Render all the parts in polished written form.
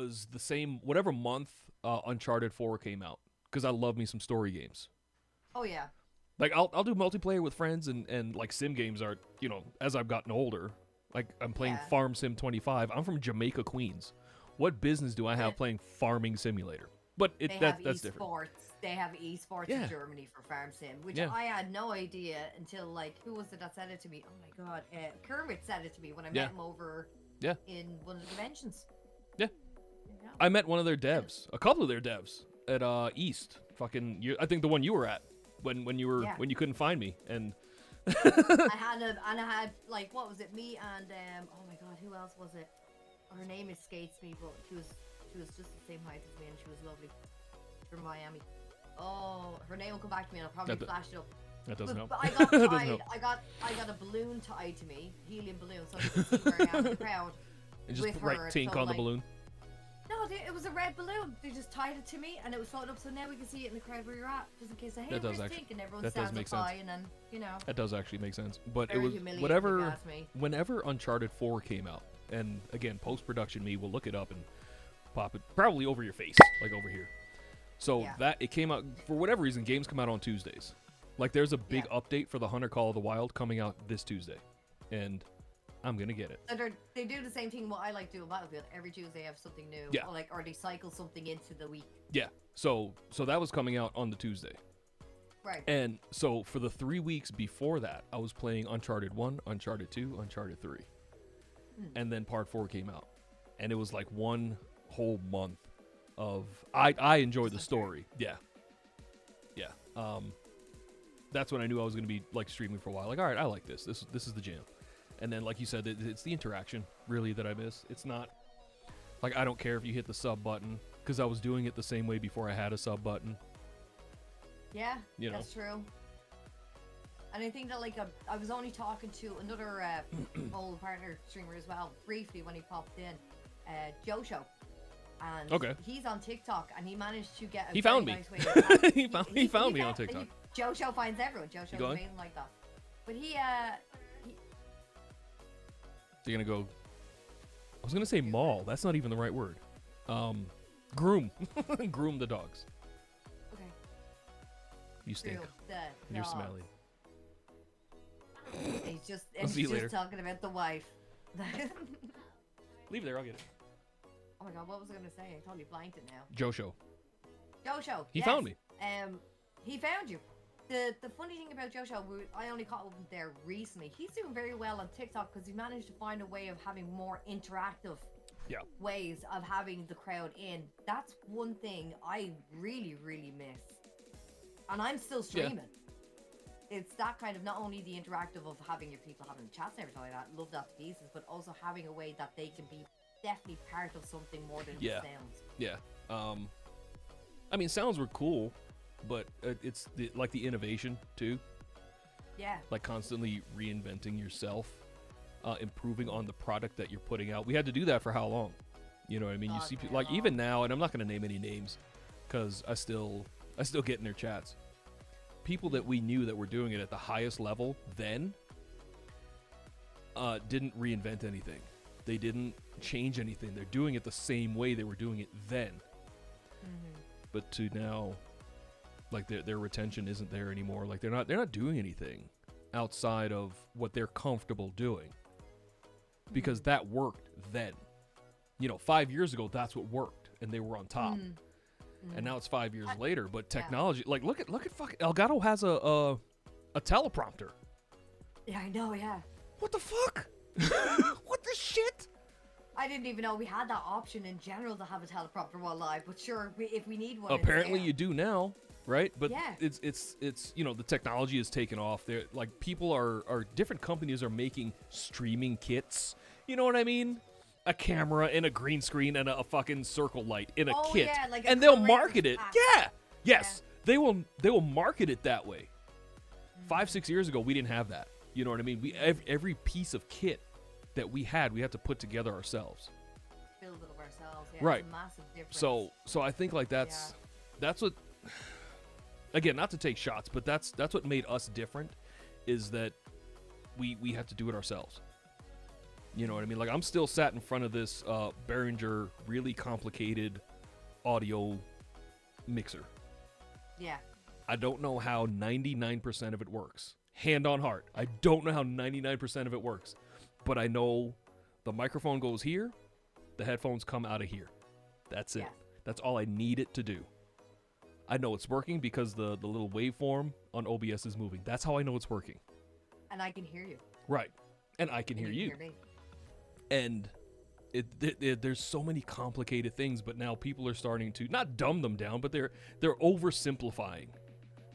was the same whatever month Uncharted 4 came out, because I love me some story games. Oh yeah. Like I'll do multiplayer with friends, and like sim games are, as I've gotten older. Like I'm playing Yeah. Farm Sim 25. I'm from Jamaica, Queens. What business do I have playing Farming Simulator? But They have that's different. esports. They have esports Yeah. in Germany for Farm Sim, which Yeah. I had no idea until like who was it that said it to me? Oh my god, Kermit said it to me when I Yeah. met him over Yeah. in one of the conventions. Yeah. Yeah. I met one of their devs, a couple of their devs at East. I think the one you were at when you couldn't find me, and I had like what was it? Me and oh my god, who else was it? Her name escapes me, but she was just the same height as me, and she was lovely. From Miami. Oh, her name will come back to me, and I'll probably flash it up. that doesn't help. But I got That doesn't tied. help. I got a balloon tied to me, helium balloon, so I could see where I am in the crowd. And just with write her, Tink so, on the like- balloon. No, it was a red balloon. They just tied it to me, and it was floating up, so now we can see it in the crowd where you're at, just in case I hey, That does where's actually- Tink, and everyone that does stands make up sense. high, and then That does actually make sense. But very it was humiliating whatever. if you ask me. Whenever Uncharted 4 came out, and again, post-production me will look it up and pop it probably over your face, like over here. So Yeah. that it came out for whatever reason. Games come out on Tuesdays. Like there's a big update for the Hunter Call of the Wild coming out this Tuesday, and I'm gonna get it. So they do the same thing what I like to do in Battlefield. Every Tuesday they have something new. Yeah. Or they cycle something into the week. Yeah. So that was coming out on the Tuesday. Right. And so for the 3 weeks before that, I was playing Uncharted 1, Uncharted 2, Uncharted 3. And then Part 4 came out. And it was like one whole month of I enjoyed the story. Yeah. Yeah. That's when I knew I was going to be like streaming for a while. Like, all right, I like this. This is the jam. And then like you said, it's the interaction really that I miss. It's not like I don't care if you hit the sub button, because I was doing it the same way before I had a sub button. Yeah, You know. that's true. And I think that like I was only talking to another old partner streamer as well briefly when he popped in, Josho, and Okay. he's on TikTok and he managed to get a He very found me. nice way to he found me on TikTok. Josho finds everyone. Josho's going? amazing like that. But he You're gonna go. I was gonna say maul. That's not even the right word. Groom, groom the dogs. okay. You stink. Real, And you're dogs. smelly. He's just I'll see you later. talking about the wife. Leave it there. I'll get it. Oh my god, what was I gonna say? I totally blanked it now. Josho. Josho. He yes. found me. He found you. The funny thing about Josho, I only caught up with him there recently. He's doing very well on TikTok because he managed to find a way of having more interactive ways of having the crowd in. That's one thing I really, really miss. And I'm still streaming. It's that kind of not only the interactive of having your people having chats and everything like that, love that to pieces, but also having a way that they can be definitely part of something more than just sounds. Yeah. I mean, sounds were cool, but it's like the innovation too. Yeah. Like constantly reinventing yourself, improving on the product that you're putting out. We had to do that for how long? You know what I mean? You see, like even now, and I'm not going to name any names, because I still get in their chats. People that we knew that were doing it at the highest level then didn't reinvent anything. They didn't change anything. They're doing it the same way they were doing it then. Mm-hmm. But to now, like their retention isn't there anymore. Like they're not doing anything outside of what they're comfortable doing, because that worked then. 5 years ago, that's what worked, and they were on top. And now it's 5 years later. But technology, like look at fucking Elgato has a teleprompter. Yeah, I know. Yeah. What the fuck? What the shit? I didn't even know we had that option in general to have a teleprompter while live, but sure, if we need one. Apparently it's you do now, right? But Yeah. it's the technology has taken off. They're like people are different companies are making streaming kits. You know what I mean? A camera and a green screen and a fucking circle light in a kit, yeah, like a and they'll color market it. pack. Yeah, yes, they will market it that way. 5-6 years ago, we didn't have that. You know what I mean? We every piece of kit that we had to put together ourselves. Build it up ourselves. Yeah, Right. It's a massive difference. So I think like that's what, again, not to take shots, but that's what made us different, is that we had to do it ourselves. You know what I mean? Like, I'm still sat in front of this Behringer really complicated audio mixer. Yeah. I don't know how 99% of it works. Hand on heart. I don't know how 99% of it works. But I know the microphone goes here, the headphones come out of here. That's it. Yes. That's all I need it to do. I know it's working because the little waveform on OBS is moving. That's how I know it's working. And I can hear you. Right. And I can hear you. Hear me. And there's so many complicated things, but now people are starting to not dumb them down, but they're oversimplifying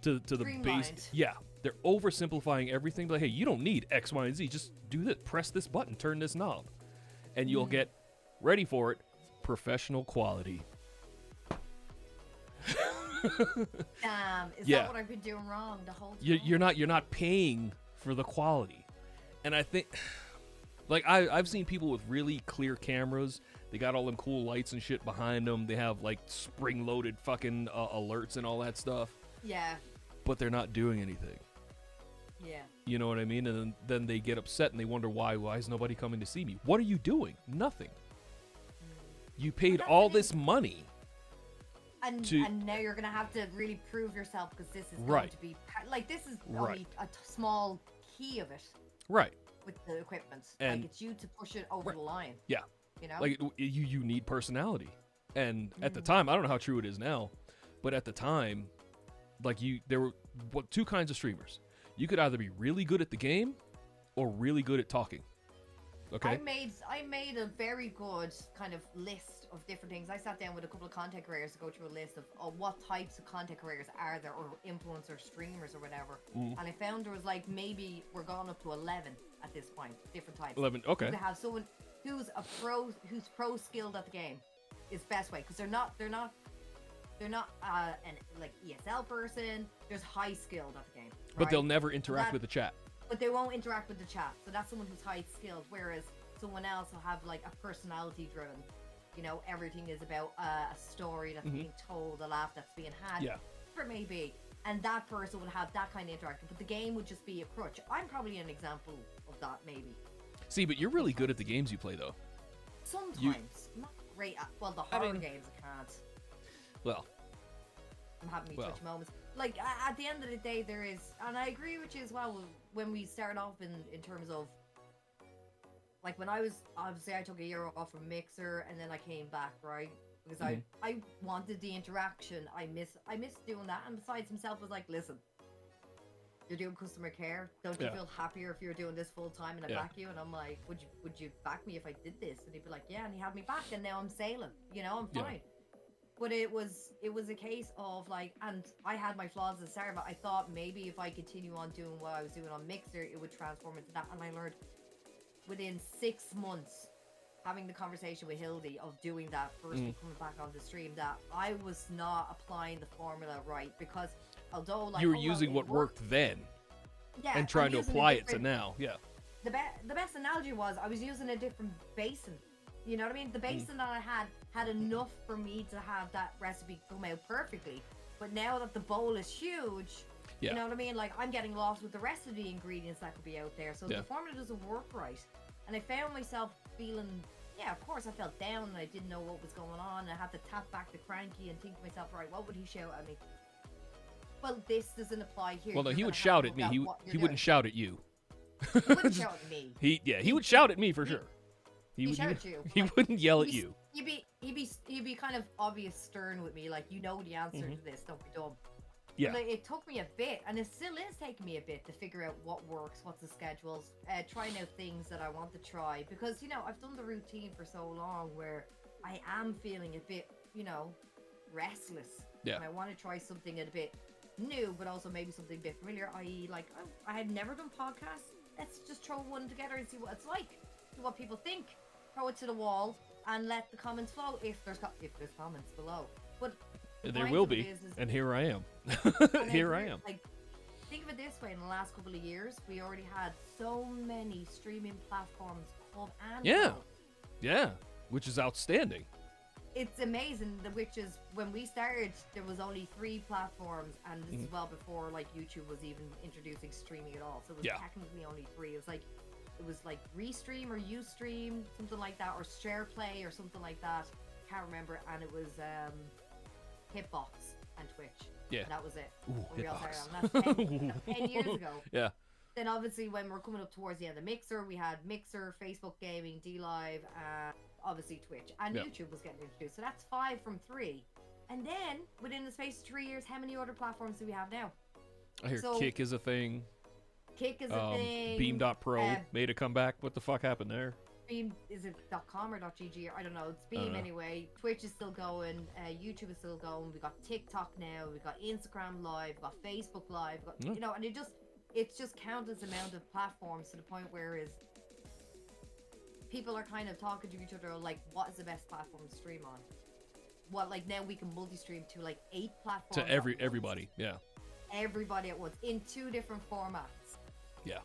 to the base. Yeah, they're oversimplifying everything. Like, hey, you don't need X, Y, and Z. Just do this. Press this button. Turn this knob, and you'll get ready for it. Professional quality. Damn, is that what I've been doing wrong the whole time? You're not paying for the quality, and I think. Like, I've seen people with really clear cameras. They got all them cool lights and shit behind them. They have, like, spring-loaded fucking alerts and all that stuff. Yeah. But they're not doing anything. Yeah. You know what I mean? And then they get upset and they wonder why is nobody coming to see me? What are you doing? Nothing. You paid all this money. And now you're going to have to really prove yourself because this is going to be... Like, this is only a small key of it. Right. With the equipment, and like it's you to push it over the line. Yeah, you know, like you need personality. And at the time, I don't know how true it is now, but at the time, like there were two kinds of streamers. You could either be really good at the game, or really good at talking. Okay. I made a very good kind of list of different things. I sat down with a couple of content creators to go through a list of what types of content creators are there, or influencers, streamers, or whatever. And I found there was like maybe we're going up to 11 at this point, different types. 11. Okay. To have someone who's pro skilled at the game is best way, because they're not an like ESL person. There's high skilled at the game, right? But they'll never interact with the chat. But they won't interact with the chat. So that's someone who's high skilled, whereas someone else will have like a personality driven. You know, everything is about a story that's being told, a laugh that's being had. Yeah. Whatever it may be. And that person would have that kind of interaction. But the game would just be a crutch. I'm probably an example of that, maybe. See, but you're really good at the games you play, though. Sometimes. Not great at, well, the horror games I can't. Well. I'm having me touch moments. Like, at the end of the day, there is, and I agree with you as well, when we start off in terms of, like, when I was, obviously I took a year off from Mixer, and then I came back, right? Because I wanted the interaction. I miss doing that. And besides, himself was like, listen, you're doing customer care. Don't you feel happier if you're doing this full time and I back you? And I'm like, would you back me if I did this? And he'd be like, yeah. And he had me back, and now I'm sailing. You know, I'm fine. But it was a case of like, and I had my flaws at the start, but I thought maybe if I continue on doing what I was doing on Mixer, it would transform into that. And I learned within 6 months, having the conversation with Hildy of doing that first coming back on the stream, that I was not applying the formula right, because although like you were using what worked then, and trying to apply it to now, The best analogy was I was using a different basin. You know what I mean? The basin that I had enough for me to have that recipe come out perfectly. But now that the bowl is huge, you know what I mean? Like, I'm getting lost with the rest of the ingredients that could be out there. So the formula doesn't work right. And I found myself feeling, of course I felt down and I didn't know what was going on. And I had to tap back the cranky and think to myself, right, what would he shout at me? Well, this doesn't apply here. Well, no, he would shout at me. He wouldn't shout at you. He wouldn't shout at me. He would shout at me for sure. He shout at you. He wouldn't yell at you. He'd be kind of obvious stern with me, like, you know the answer to this, don't be dumb. Yeah. But it took me a bit, and it still is taking me a bit to figure out what works, what's the schedules, trying out things that I want to try, because, you know, I've done the routine for so long where I am feeling a bit, you know, restless. Yeah. And I want to try something a bit new, but also maybe something a bit familiar, i.e. like, I had never done podcasts. Let's just throw one together and see what it's like, see what people think. Throw it to the wall and let the comments flow if there's comments below. But there will be, and here I am. Here I am. Like, think of it this way: in the last couple of years, we already had so many streaming platforms come and go. Which is outstanding. It's amazing. Which is, when we started, there was only 3 platforms, and this is well before like YouTube was even introducing streaming at all. So it was technically only 3. It was like, it was like Restream or Ustream, something like that, or SharePlay or something like that. Can't remember. And it was Hitbox and Twitch. Yeah. And that was it. Ooh, That's 10 years ago. Yeah. Then obviously when we're coming up towards the end of Mixer, we had Mixer, Facebook Gaming, DLive, obviously Twitch, and YouTube was getting introduced. So that's 5 from 3. And then within the space of 3 years, how many other platforms do we have now? I hear Kick is a thing. Kick is a thing. Beam.pro made a comeback. What the fuck happened there? Beam, is it .com or .gg? I don't know. It's Beam anyway. Twitch is still going. YouTube is still going. We got TikTok now. We got Instagram Live. We got Facebook Live. We got, you know, and it's just countless amount of platforms to the point where people are kind of talking to each other like, what is the best platform to stream on? What, like now we can multi-stream to like 8 platforms to everybody. Yeah. Everybody at once in 2 different formats. Yeah.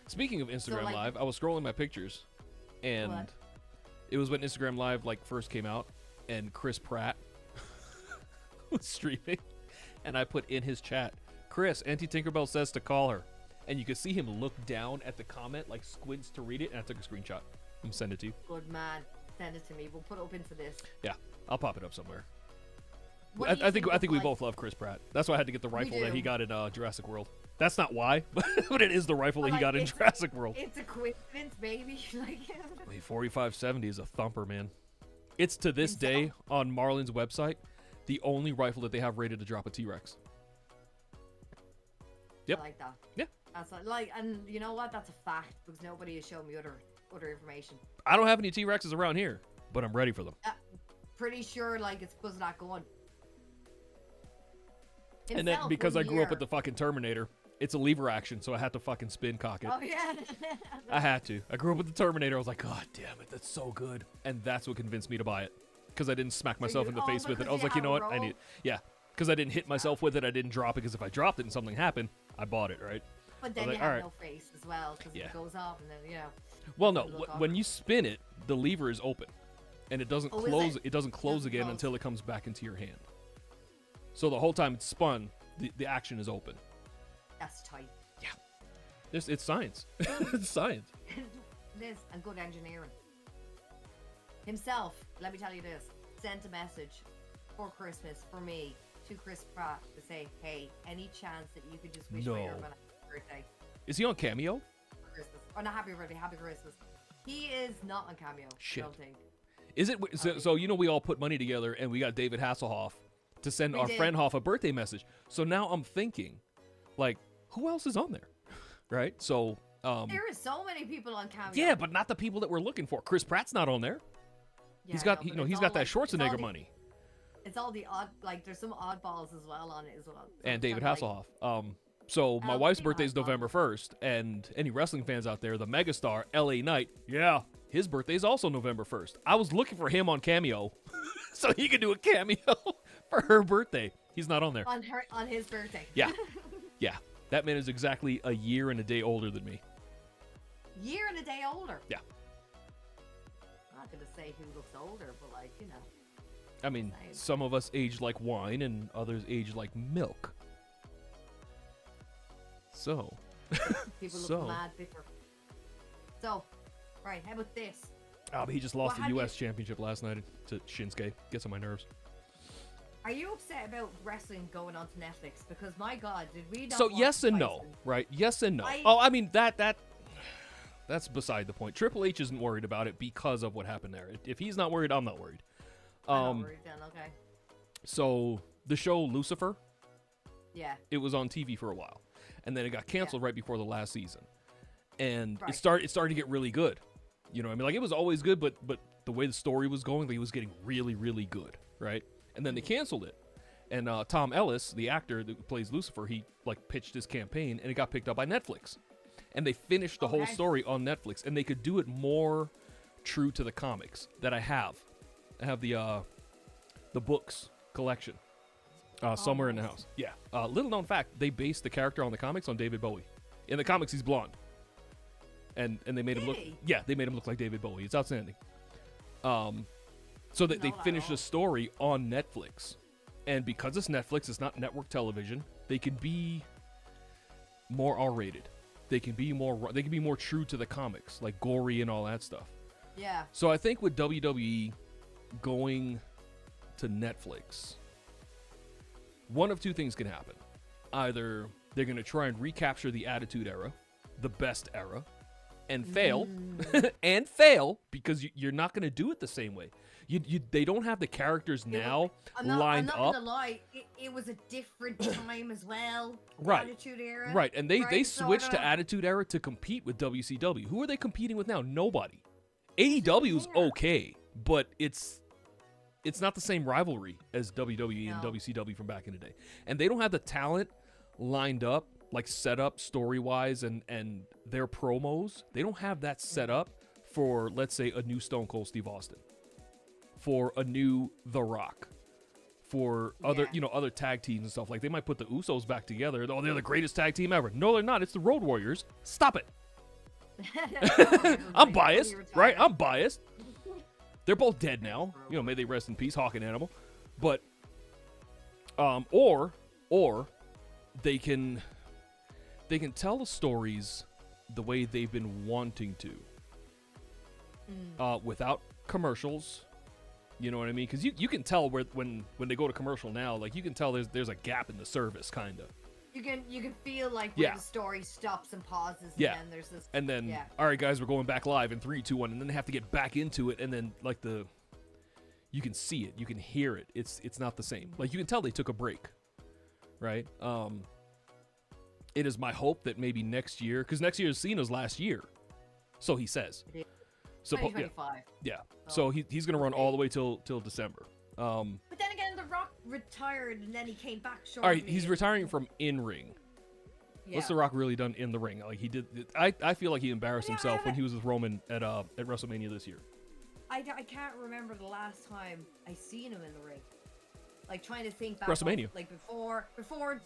Speaking of Instagram Live, I was scrolling my pictures, and it was when Instagram Live like first came out, and Chris Pratt was streaming, and I put in his chat, Chris, Auntie Tinkerbell says to call her, and you could see him look down at the comment, like squints to read it, and I took a screenshot. I'm gonna send it to you. Good man, send it to me. We'll put it up into this. Yeah, I'll pop it up somewhere. I think we both love Chris Pratt. That's why I had to get the rifle that he got in Jurassic World. That's not why, but it is the rifle that he got in Jurassic World. It's a coincidence, baby. Like, 4570 is a thumper, man. It's to this day on Marlin's website the only rifle that they have rated to drop a T-Rex. Yep. I like that. Yeah. That's like, and you know what? That's a fact because nobody has shown me other information. I don't have any T-Rexes around here, but I'm ready for them. Pretty sure, like, it's because of that gun. And then because I grew up with the fucking Terminator, it's a lever action, so I had to fucking spin cock it. Oh, yeah. I had to. I grew up with the Terminator. I was like, God damn it, that's so good. And that's what convinced me to buy it. Because I didn't smack myself in the face with it. I was like, you know what? I need it. Yeah. Because I didn't hit myself with it. I didn't drop it. Because if I dropped it and something happened, I bought it, right? But then you have no face as well. Because it goes off and then, you know. Well, no. When you spin it, the lever is open. And it doesn't close. It doesn't close again until it comes back into your hand. So the whole time it's spun, the action is open. That's tight. Yeah. It's science. It's science. This and good engineering. Himself, let me tell you this, sent a message for Christmas for me to Chris Pratt to say, hey, any chance that you could just wish me your happy birthday? Is he on Cameo? For Christmas. Oh, not happy birthday, happy Christmas. He is not on Cameo. Shit. I don't think. Is it? So you know we all put money together and we got David Hasselhoff to send our friend Hoff a birthday message. So now I'm thinking, like, who else is on there? Right? So there is so many people on Cameo. Yeah, but not the people that we're looking for. Chris Pratt's not on there. Yeah, he's got he's got that Schwarzenegger money. It's all the odd, like there's some oddballs as well on it as well. So and David Hasselhoff. So my wife's birthday is November 1st, and any wrestling fans out there, the megastar LA Knight, yeah, his birthday is also November 1st. I was looking for him on Cameo, so he could do a cameo for her birthday. He's not on there. On his birthday. Yeah, yeah. That man is exactly a year and a day older than me. Year and a day older. Yeah. I'm not gonna say who looks older, but like, you know. I mean, some of us age like wine, and others age like milk. So. People look mad bitter. So, right, how about this? Oh, but he just lost the U.S. championship last night to Shinsuke. Gets on my nerves. Are you upset about wrestling going on to Netflix? Because my God, did we not? So yes and no, right? Yes and no. I mean that's beside the point. Triple H isn't worried about it because of what happened there. If he's not worried, I'm not worried. I'm not worried then, okay. So the show Lucifer, yeah, it was on TV for a while, and then it got canceled right before the last season, and it started to get really good. You know what I mean? Like, it was always good, but the way the story was going, it was getting really, really good, right? And then they canceled it. And Tom Ellis, the actor that plays Lucifer, he like pitched his campaign, and it got picked up by Netflix. And they finished the whole story on Netflix, and they could do it more true to the comics that I have. I have the books collection somewhere in the house. Yeah. Little known fact, they based the character on the comics on David Bowie. In the comics, he's blonde. And they made him look. Yeah, they made him look like David Bowie. It's outstanding. So that they finished the story on Netflix, and because it's Netflix, it's not network television. They could be more R-rated, They can be more true to the comics, like gory and all that stuff. Yeah. So I think with WWE going to Netflix, one of two things can happen. Either they're going to try and recapture the Attitude Era, the best era, and fail, and fail, because you're not going to do it the same way. They don't have the characters now lined up. I'm not gonna lie, it was a different time as well. Right. Attitude Era. Right, and they switched to Attitude Era to compete with WCW. Who are they competing with now? Nobody. AEW's okay, but it's not the same rivalry as WWE and WCW from back in the day. And they don't have the talent lined up, like set up story-wise and their promos. They don't have that set up for, let's say, a new Stone Cold Steve Austin, for a new The Rock, for other other tag teams and stuff. Like, they might put the Usos back together. Oh, they're the greatest tag team ever. No, they're not. It's the Road Warriors. Stop it. I'm biased, right? I'm biased. They're both dead now. May they rest in peace, Hawk and Animal. But, or they can tell the stories the way they've been wanting to, without commercials. You know what I mean? Because you can tell when they go to commercial now, like, you can tell there's a gap in the service, kind of. You can feel like when the story stops and pauses. And then there's this. And then, all right, guys, we're going back live in 3, 2, 1, and then they have to get back into it, and then like you can see it, you can hear it. It's not the same. Like, you can tell they took a break, right? It is my hope that maybe next year, because next year is Cena's last year, so he says. So 2025. Yeah. So he's gonna run all the way till December. But then again, The Rock retired and then he came back shortly. All right, he's retiring from in-ring. Yeah. What's The Rock really done in the ring? Like, he did. I feel like he embarrassed himself when he was with Roman at WrestleMania this year. I can't remember the last time I seen him in the ring. Like, trying to think back. WrestleMania. Like, before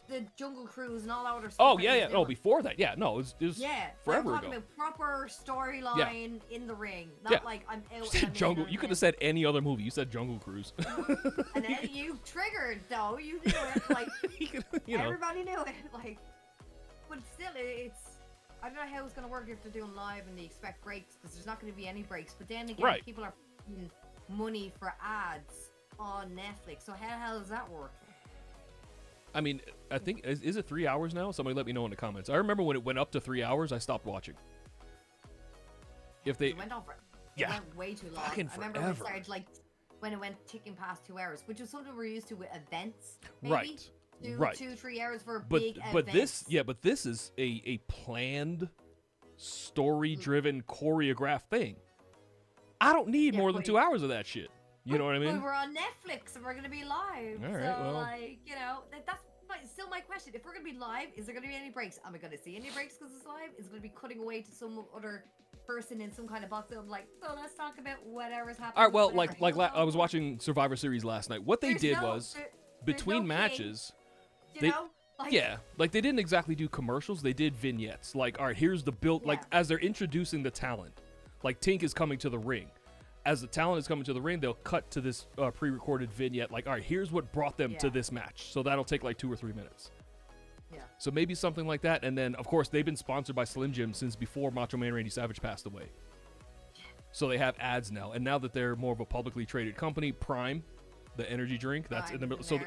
the Jungle Cruise and all that other stuff. Oh, yeah. Oh, before that. Yeah, no, it was forever ago. About proper storyline in the ring. Not like, I'm out. You Jungle. You could have said any other movie. You said Jungle Cruise. And then you triggered, though. You knew it. Like, everybody knew it. Like, but still, it's... I don't know how it's going to work if they're doing live and they expect breaks, because there's not going to be any breaks. But then again, people are paying money for ads on Netflix, so how the hell does that work? I mean, I think is it 3 hours now? Somebody let me know in the comments. I remember when it went up to 3 hours, I stopped watching. If they it went on for it went way too long. Fucking I remember when it started, like, when it went ticking past 2 hours, which was something we're used to with events. Maybe. Right. 2-3 hours for big events. But this is a planned, story-driven, choreographed thing. I don't need more than 2 hours of that shit. You know what I mean? We're on Netflix and we're going to be live. All right, so, like, that's still my question. If we're going to be live, is there going to be any breaks? Am I going to see any breaks because it's live? Is it going to be cutting away to some other person in some kind of box? I'm like, so let's talk about whatever's happening. All right, well, like I was watching Survivor Series last night. What they did was, between matches, they didn't exactly do commercials. They did vignettes. Like, all right, here's the build. Like, as they're introducing the talent, like, Tink is coming to the ring. As the talent is coming to the ring, they'll cut to this pre-recorded vignette. Like, all right, here's what brought them to this match. So that'll take like 2 or 3 minutes. Yeah. So maybe something like that. And then, of course, they've been sponsored by Slim Jim since before Macho Man Randy Savage passed away. So they have ads now. And now that they're more of a publicly traded company, Prime, the energy drink, that's in the middle. So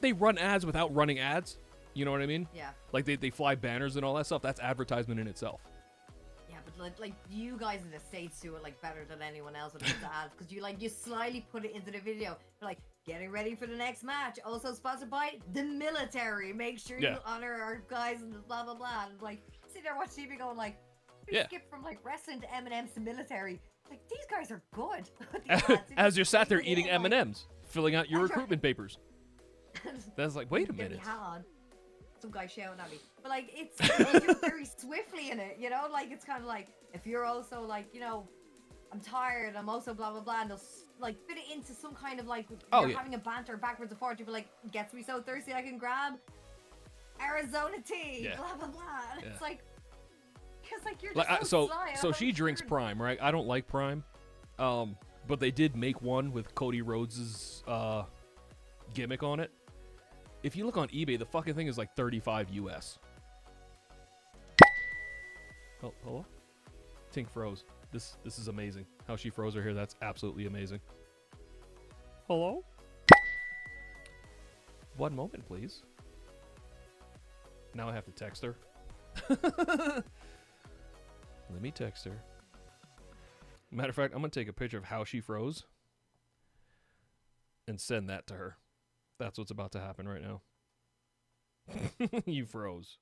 they run ads without running ads. You know what I mean? Yeah. Like, they fly banners and all that stuff. That's advertisement in itself. Like you guys in the States do it like better than anyone else with the ads, because you slyly put it into the video. You're like, getting ready for the next match, also sponsored by the military. Make sure you honor our guys and blah blah blah. And like, sit there watch TV going like, skip from like wrestling to M&M's to military. Like, these guys are good. As you're sat there eating M&M's, filling out your recruitment papers. That's like, wait a minute. Some guy shouting at me, but like it's you're very swiftly in it, like it's kind of like, if you're also like, I'm tired, I'm also blah blah blah, and they'll like fit it into some kind of like you're having a banter backwards and forwards. You'll be like, gets me so thirsty I can grab Arizona tea, blah blah blah. And it's like, because like you're just so she drinks Prime, right? I don't like Prime, but they did make one with Cody Rhodes's gimmick on it. If you look on eBay, the fucking thing is like $35 US. Hello? Tink froze. This is amazing. How she froze her hair, that's absolutely amazing. Hello? One moment, please. Now I have to text her. Let me text her. Matter of fact, I'm going to take a picture of how she froze and send that to her. That's what's about to happen right now. You froze.